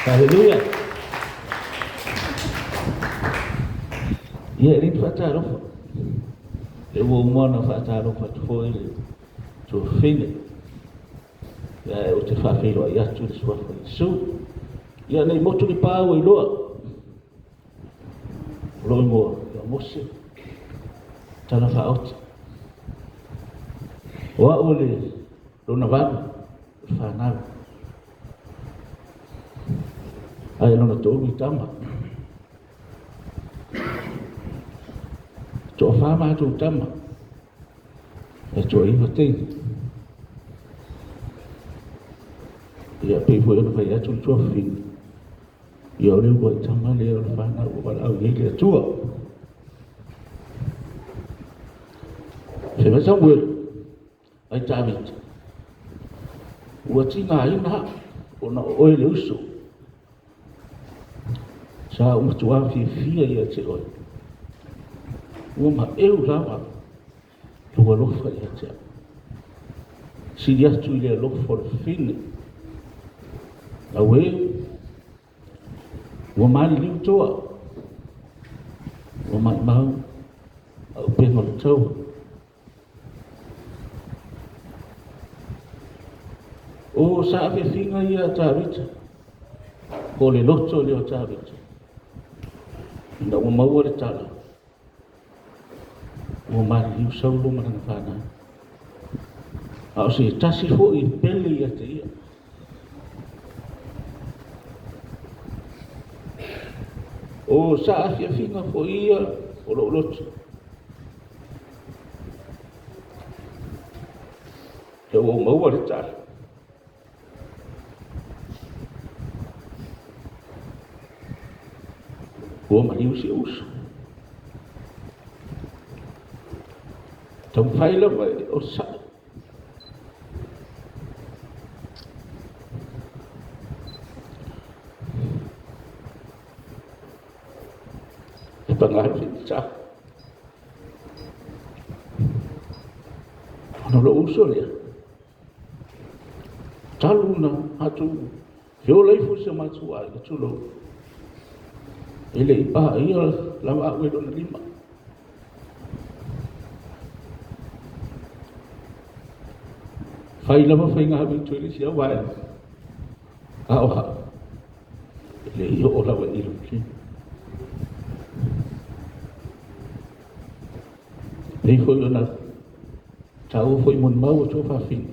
Haleluya. Ia rin whaatarofa. E ua umona whaatarofa tu foi tu whine. Ia o te whawhiroa i atu le suafa Iesu. Ia nei motu ni pāua i loa. Loi moa, ia mose. Tana whaota. Wa o le lona vanu, whanau. Ai lona tōru i tama. Tō whama atu tama. E tō iwa teini. Ia peipo iona whai atu tua whini. Ia o leo kua i tama leo le whanau o wala au iei le atua. Se mai Samuel, ai David. Ua tina ina o na oe le uso. Sa umatua fia ia te oe. Ua ma eu lawa lua lofa ia te au. Siri atu i lea lofa le whine. Au e, ua mani liu toa. Ua mai mau, au penga le tau. O sa ave finga ia Tavita. Ko le loto leo Tavita. Ina ua maua le tala. Ua mani liu saulo mana na whana. Ao se tasi fo i pele ia te ia. O sa ave finga fo ia o lo loto. E ua maua le tala. Ua mani usi uso. Tau whaila mai o sa. E pangari sa. Ono lo uso lea. Talu na atu. Heo leifu se matua i tulo. Ele ipa ia lama awe dona lima. Fai lama fai ngaha bintu ili siya wae. Aoha. Ele iyo o lawa ilu ki. Nei foi ona tau foi mon mau o tofa fin.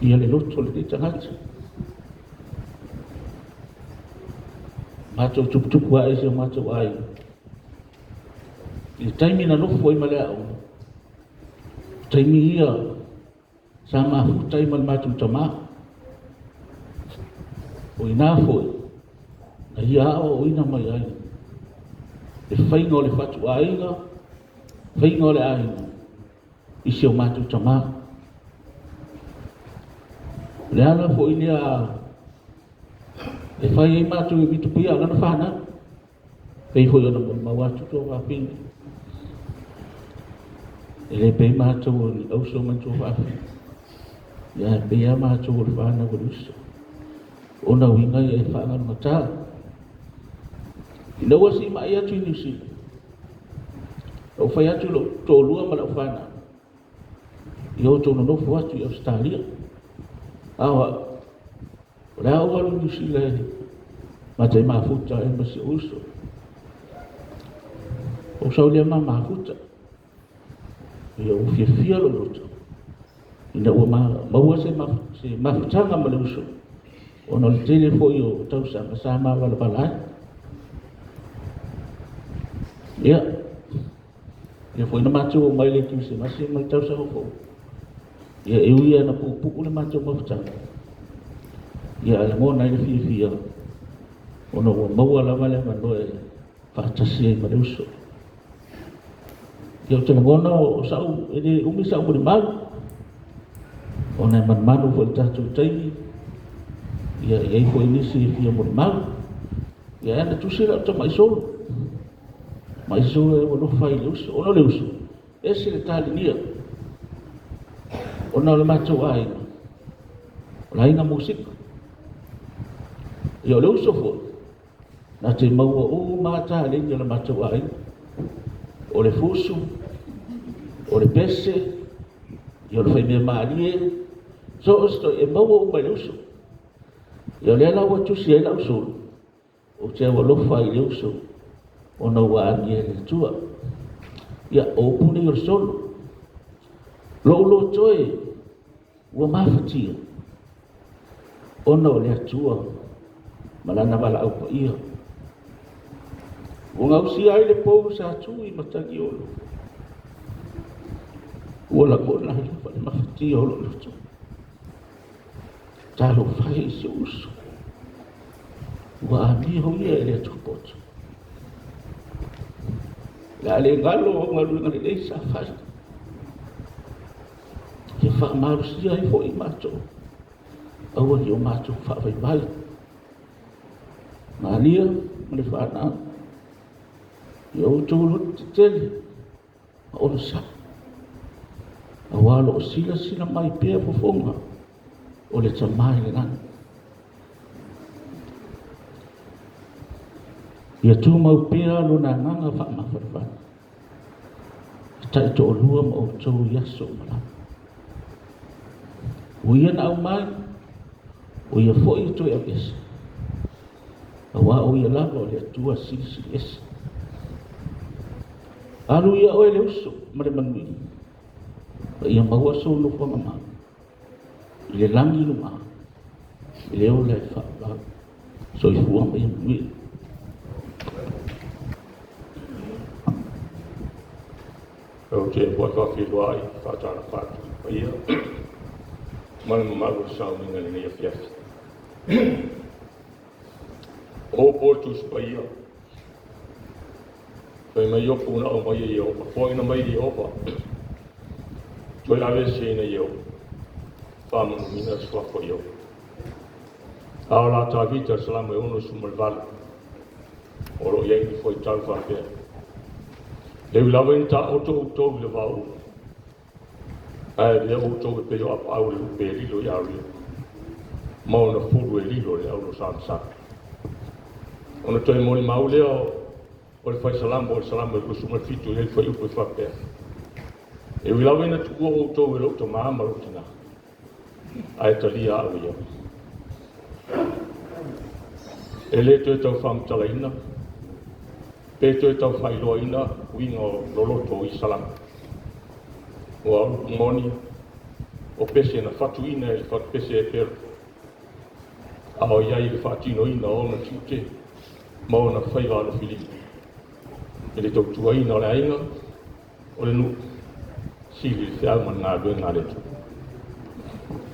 Ia le loto le tangata. Mato tup wa ese mato ai. I taimi na lofo i male au. Taimi ia sama hu taimi mato tama. O ina foi. Na ia o ina mai ai. E whainga le fatu aiga. Whainga le aiga. I seo mato tama. Le ana foi lia e fai ai matu i vitu pia lana whana. Pei hoi ona mawatu tō whapini. E le pei matu o ni auso man tō whapini. Ia pei a matu o le whana o luso. Ona winga e whanga ngata. I naua si mai atu i nisi. O whai atu tō lua ma la whana. I o tō nofo atu i Australia. Awa. Ora o alu New Zealand, matai mafuta e masi uso. O saulia mafuta. Ia ufia lo loto. Ina ua maua se mafutanga ma le uso. Ona le tele fo i o tausanga sa wala balai. Ia. Ia fo ina matu o mai le kise masi ma le tausanga fo. Ia e uia na pupu le matu mafutanga. Ia le mona i le fia. Ona ua maua lava le manoe whaatasi e mareuso. Ia o tena ngona o sau, ele umi sau mo le malu. Ona e manmanu fo le tatu taimi. Ia e fo inisi fia mo le malu. Ia e na tusira o ta maisolo. Maisolo e wano fai le uso, ona le uso. Ese le tali nia. Ona o le matau aina. O la inga musika. Ia o le uso fo. Na te maua o mata le ni le matou ai. O le fusu, o le pese, ia o le fai mea maalie. So o sto e maua o mai le uso. Ia o le ala ua tusi e la uso. O te awa lofa i le uso. O na ua ani e le tua. Ia o puni o le solo. Lo lo toe ua mafatia. Ona o le atua malana wala au pa ia. O ngausi ai le pou sa atu i matagi olo. Ua la kona i lefa le mafatia olo le atu. Talo fai i se uso. Ua ami ho ia e le atu poto. La le ngalo o ngalu ngale le sa fai. Ke wha marusia i fo i mato. Aua ni o mato wha vai vai. Malia, mele wha na. I au tōru te tele. Ma ora sa. Aua lo o sila sila mai pēr pofonga. O le tamai le nana. Ia tū mau pēr lo na nganga wha mawhara. Tai tō o lua ma o tō yaso malama. O ia na au mai, o ia fo i toi au esa. Awa o ia lava o le atua sisi esa. Alu ia oe le uso, mare manui. Ia maua so no kwa mama. I le langi no maa. I le o le wha. So i fua mai manui. O te bua kafi loa i whaatana whaatu. Ia. Mana mamaru sao minga ni ia fiafi. O portus pa ia. Pai mai opu na o mai ia opa. Poi na mai ia opa. Toi ave se na ia opa. Whamanu mina swako ia opa. Ao la ta vita salama e ono sumalvala. Oro iei ni foi tau whapea. Leu lawa in ta oto le vau. Ai le oto ke peo apa au le pe lilo ya ri. Mau na furu e lilo le au sa sa. Ona toi moni mau le o le fai salamo e kusuma fitu le fai upo fa pe. E wi lawa in tu oto le oto mama lo tina. Ai ta lia au ya. Ele to to fam talaina. Pe to to fai loina wingo loloto i salam. O moni o pese na fatuina e fat pese e per. Ao ia i fatino ina o na tute. Mo na fai va na fili. Ele to tua ina la inga. O le nu sili se au man nga do nga le tu.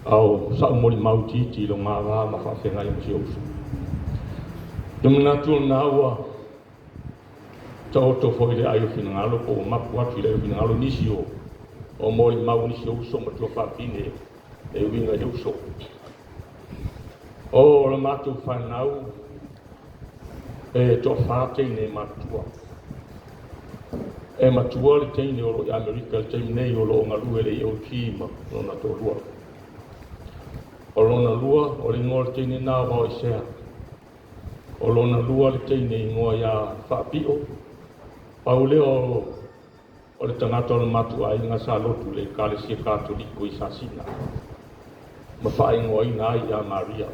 Ao sa moni mauti ti lo ma va ma fa fenga i msio. Dumna tu na wa to foi le ayo fina ngalo po mapu atu le fina ngalo nisio o moi mau nisio so ma tu fa fine e winga de so o lo matu fa nau e to fa te ne matua e matua le te ne o America te ne o lo ngalu le o kima no na to lua o lo na lua o le ngol te ne na va o sea o lo na lua le te ne ngoa ya fa pio Pauleo o le tangata o le matu ai ngā sa lotu le kālesia kātoliko i sasina. Ma whae ngoi nā i a Maria.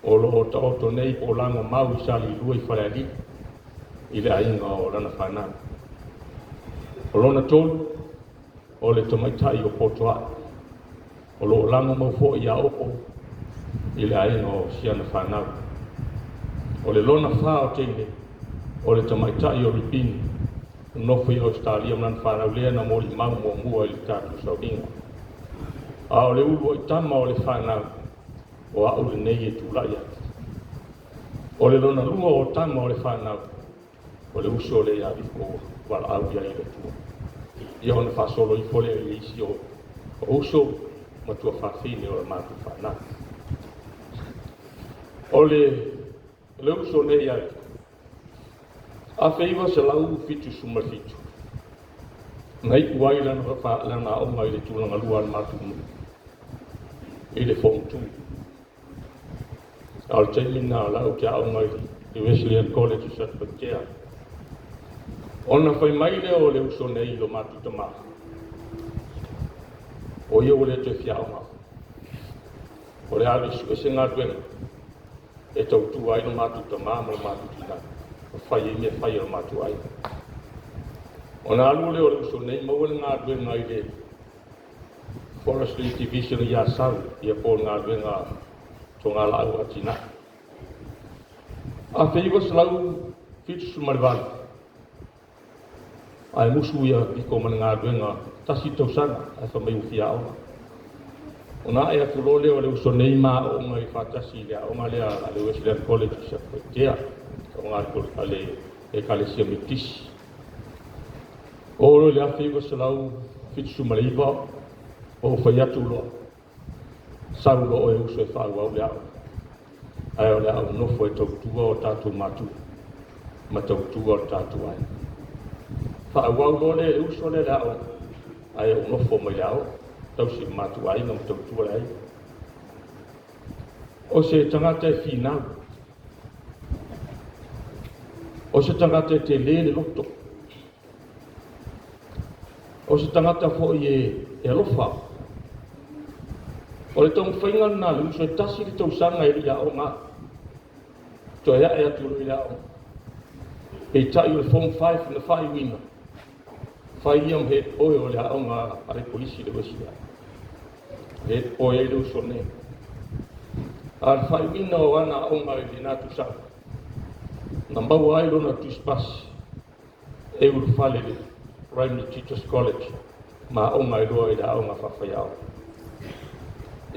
O lo o ta oto nei po langa mau i sali lua i whareali i le ainga o rana whanau. O lona tolu o le tamaitai o potoa. O lo langa mau fo i a opo i le ainga o siana whanau. O le lona wha o teine o le tamaitai o ripini, nofo i Australia man whanau lea na mori mau mo mua i le tātu sauringa. A o le ulu i tama o le whanau, o au le nei e tūlai atu. O le lona luma o tama o le whanau, o le uso le ia viko wala au ia i le tua. Ia ona whasolo i fole i isi o uso ma tua whawhine o le mātu whanau. O le uso le ia a feiva se lau fitu suma fitu. Ngai kuai lana o mai le tūlanga lua al matu mu. I le fontu. al chaimina la o kia o ngai the Wesleyan College sa Pekea ona fai mai le o le uso nei lo matu tama o ia o le te fiaonga o le ali su ese ngā tuenga e tau tu ai no matu tama mo matu tina o fai e me fai o matu ai ona alu le o le uso nei mo le ngā tuenga i le Forestry Division ia sau ia po ngā tuenga to ngā lau atina a feiwa salau fitu sumarivali ai musu ia i ko mana ngā tuenga tasi tau sana ai wha mai uwhia aonga ona e atu lo leo le uso nei maa o ngai whatasi lea o ngā lea a le Wesleyan College sa Pekea o ngā le e kalesia metisi o lo le a feiwa salau fitu sumariva o whai atu loa sau lo o e uso e whau au lea ai o lea au nofo e tau tua o tātou matu ma tau tua o tātou ai whau au lo le uso le lea o ai o nofo mai lea o tau si matu ai ngam tau tua ai o se tangata e whinau o se tangata e te le loto o se tangata fo i e alofa o le tau whainga nā le uso e tasi ki tau sanga e ria o ngā to ea e atu ria o e tai o le form 5 na whai wina whai iam he oe o le o ngā are polisi le wesia he oe le uso ne a le whai wina o ana o ngā e le nātu sanga na mau ai lona tuspas e uru whale le Primary Teachers College ma o ngā roa i le o ngā whawhaiao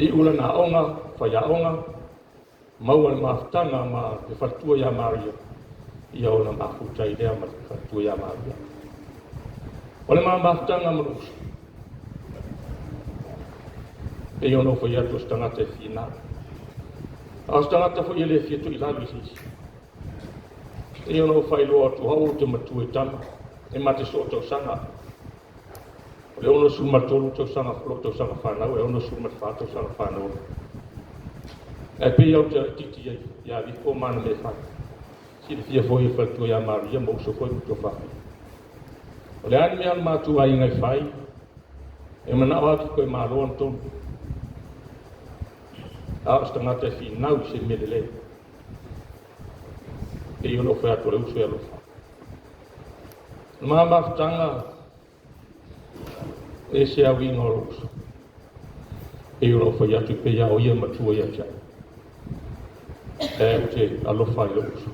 I ula na onga, whaia onga, maua le maafutanga ma te whatua ia Maria. Ia ona mafutai lea ma te whatua ia Maria. O le maafutanga ma rusu. E ono whai atu o stangata e whina. A stangata whai ele fiatu I lalu sisi. E ono whai loa tu hau te matu e tama. E mate so tau sanga. Le ono suma tolu tau sanga flo tau sanga whanau, e ono suma whātau sanga whanau. E pei au te titi ai, ia viko mana me whaka. Si le fia fwoi e whatua ia Maria, mo uso fwoi muto whaka. O le ani mea mātu ai ngai whai, e mana waki koe māroan tonu. A ostangata e whinau se melele. E ono whai atu le uso e alofa. Maa mafutanga, e se a winga o uso. E uro whai atu pe ia o ia matua ia tia. E o te alofa I uso.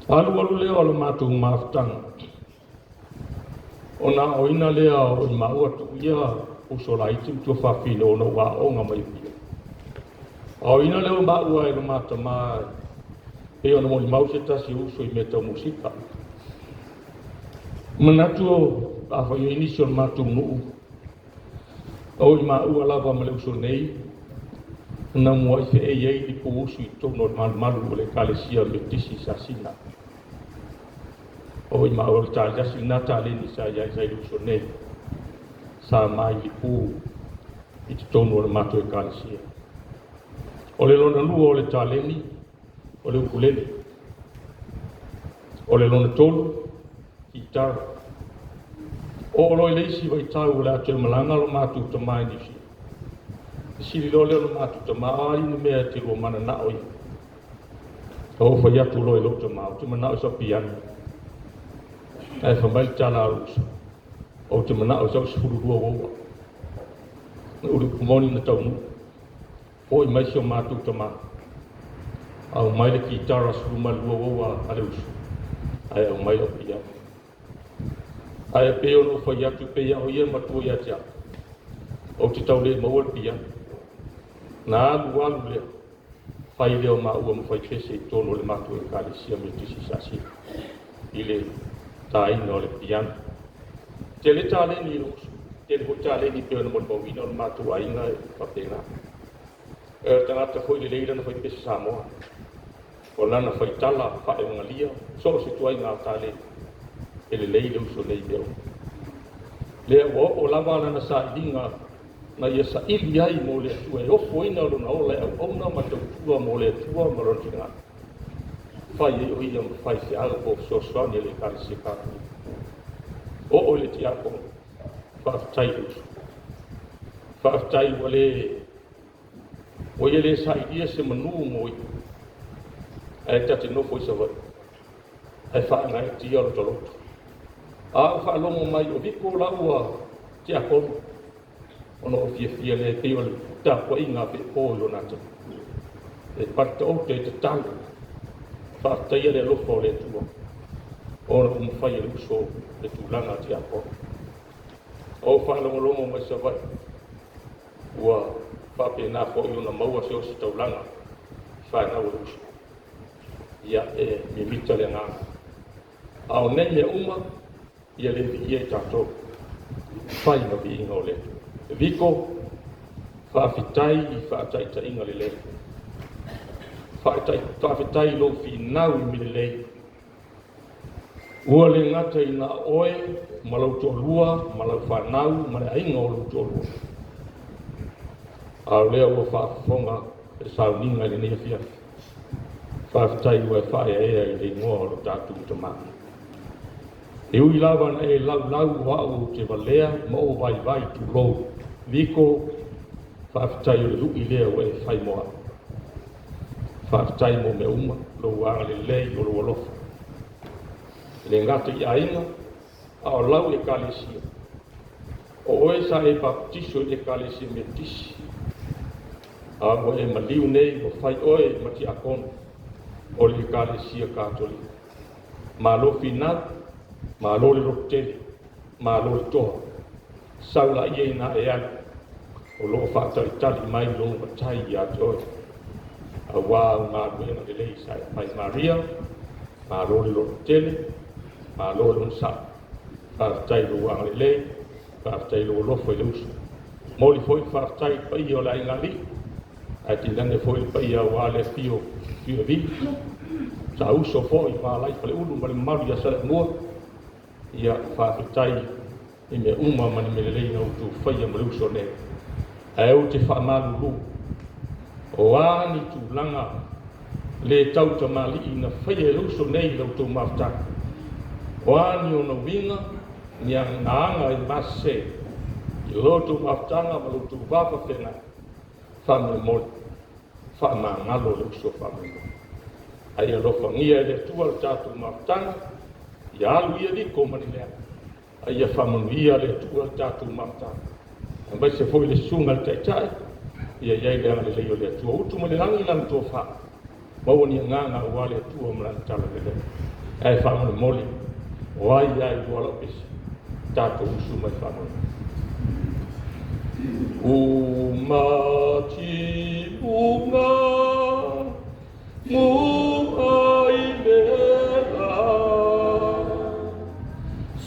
Alu leo alo mātou mafutanga. O nā o ina lea o I maua tu ia uso la iti tua whawhino o na wā onga mai pia. O ina leo maua e lo mata mai. E o na mo I mause tasi uso I meta musika. Manatu a whai o inisio na mātou nuu. O I maua lava ma le uso nei. Na mua I fe e iei li po usu I tono o malu o le kalesia me tisi sa sina. O I maua le tāle asi nata leni sa iai sai uso nei. Sa mai li po I te tono o le mātou e kalesia. O le lona lua o le tāleni, o le ukulele. O le lona tolu, kitara. O loi leisi vai tau le atu malanga lo mātou ta mai nisi. Siri lo leo lo mātou ta mai ni mea te lo mana na oi. O whai atu loi lo ta mau, te mana o sa piano. Ai whamai tala arusa. O te mana o sa usfururua wawa. Uri kumoni na tau nu. O I maisi o mātou ta mai. Au mai le kitara suruma lua wawa ale usu. Ai au mai o piano. Ai pe ono whai atu pe ia o ia matua ia tia. O te tau le maua pia. Nā alu lea. Whai leo maua ma whai kese I tono le matua e kalesia me tisi sasi. I le tāina o le piano. Te le tāleni I losu. Te le hoi tāleni pe ona mawina o le matua ainga e whapena. E tangata hoi le leira na whai pese Samoa. O lana whai tala whae o ngalia. So se tuai ngā tāleni. E le leile uso nei leo. Lea o lava lana sa ilinga na ia sa ili ai mo le atua e ofo ina o na ola au ona ma tau tua mo le atua ma ronti ngā. Whai e o ia ma whai se aga po soaswani le kare se kātu. O le ti ako, whaafitai usu. Whaafitai wale, o ia le sa idia se manu mo i. E tate nofo i sa wai. E wha ngai ti alo taloto. A wha longo mai o viko laua ti ako. Ono o fia le te o le ta kwa inga pe po yo nata. E parta o te te talo. Whaafitai le lofo le tua. Ono o mwhai e uso le tūlanga ti ako. O whalongolongo mai sa vai. Ua whape nā po i ona maua se o si taulanga. Whainau e uso. Ia e mi mita le ngā. Ao nei me uma, ia le vi e tātou. Whai ma vi inga o le. Viko, whaafitai i whaatai ta inga le le. Whaafitai lo fi nau i mi le le. Ua le ngata i nā oe, malau tō lua, malau whanau, ma le ainga o tō lua. Ao lea ua whaafonga e sao ninga i le nia fia. Whaafitai ua e whae ea i le ngoa o lo tātu i tamaki. E ui lawa na e lau wau te walea, ma o vai tu lou. Viko, whaafitai o le ui lea ua e whai moa. Whaafitai mo me uma, lo wanga le lei o lo walofa. Le ngata i ainga, ao lau e kalesia. O oe sa e baptiso e kalesia me tisi. A mo e maliu nei, mo fai oe mati akon, o le kalesia katoli. Ma lo finat, ma lo le roteli, ma lo le toha. Saula ia ina e anu, o lo whaatari tali mai lo matai i ate oe. A wā ngā ruena le lei sa e mai Maria, ma lo le roteli, ma lo le unsa. Whaatai lo wang le lei, whaatai lo lofo i le usu. Moli foi whaatai pa i o la ingali, a ti lange foi pa i a wā le fio vi. Sa uso foi wā lai pale ulu ma le maru ia sa le mua. Ia whaatai i me uma mani me le lei na utu whaia ma le uso ne. E u te whaamalu lu. O ani tu langa le tau tamali i na whaia le uso nei la utu maftaka. O ani o na winga ni a ngaanga i mase i lotu maftanga ma lotu wapa whenga. Whamre moli. Whama ngalo le uso whamre moli. Ai a lofa ngia le tua le tatu maftanga. I alu ia liko mani lea. Ai a whamanu ia le tua le tatu maftanga. A mai se foi le sunga le taitai. Ia iai le anga le leo le tua. Utu ma le rangi lang tō wha. Maua ni a nganga ua le tua ma le tala le lea. Ai whamanu moli. O ai wala pisi. Tātou usu mai whanau. Umati bunga muai mera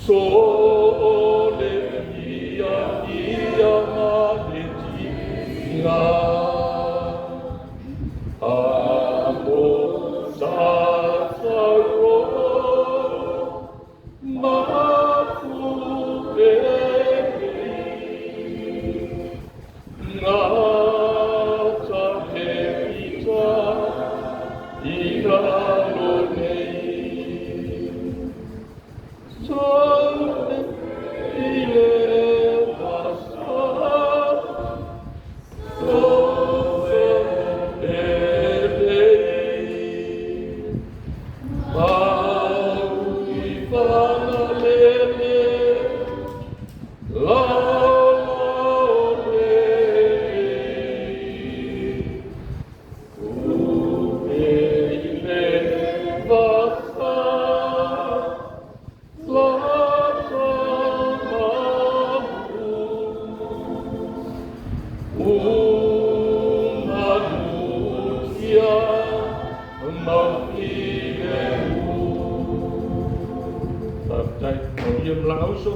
sole ia maleti ngā ambo tātaro Dai, non io la uso.